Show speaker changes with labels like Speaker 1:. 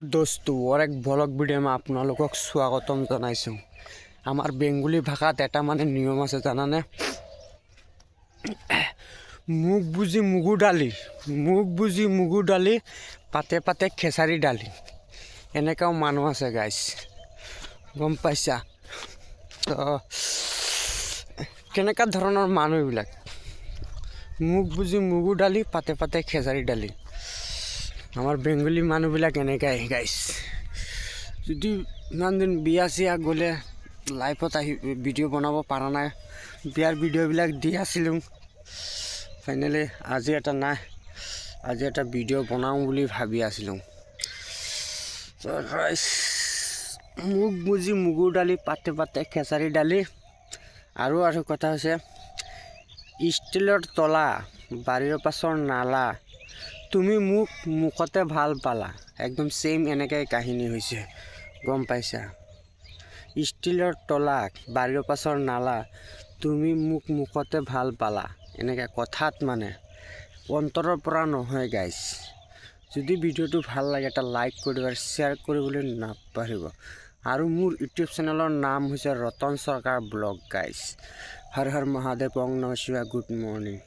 Speaker 1: दोस्तों और एक ब्लॉग भिडिओ में आपलोक स्वागतम जानाइछो। आमार बेंगली भाषात एटा माने नियम आछे जानाने, मुख बुझी मुगु डाली पाते पाते खेसारी डाली एनेकाओ मानुह आछे गाइस, गम पाइछा। तो केनेका धৰণৰ मानुह एबिलाक मुख बुझी मुगु डाली पाते पाते खेसारी डाली आमार बेंगली मानुहबिलाक एनेकाई गाइस। যদি ইমান দিন বিয়া চিয়া গ'লে লাইফত আহি ভিডিঅ' বনাব পৰা নাই, বিয়াৰ ভিডিঅ'বিলাক দি আছিলোঁ। ফাইনেলি আজি এটা নাই, আজি এটা ভিডিঅ' বনাওঁ বুলি ভাবি আছিলোঁ। তো গাইস মুখ বুজি মুগুৰ ডালি পাতে পাতে খেসাৰী ডালি আৰু কথা হৈছে ষ্টিলৰ তলা বাৰীৰ পাছৰ নালা তুমি মোক মুখতে ভাল পালা, একদম সেম এনেকাই কাহিনী হৈছে, গম পাইছা। ষ্টিলৰ তলা বাৰীৰ পাছৰ নালা তুমি মোক মুখতে ভাল পালা, এনেকা কথাত মানে অন্তৰৰ পৰা নহয় গাইস। যদি ভিডিঅ'টো ভাল লাগে এটা লাইক কৰি দিব, শ্বেয়াৰ কৰিবলৈ নাপাহৰিব। আৰু মোৰ ইউটিউব চেনেলৰ নাম হৈছে ৰতন সৰকাৰ ব্লগ গাইস। হৰ হৰ মহাদেৱ, ওং নমঃ শিৱায়, গুড মৰ্নিং।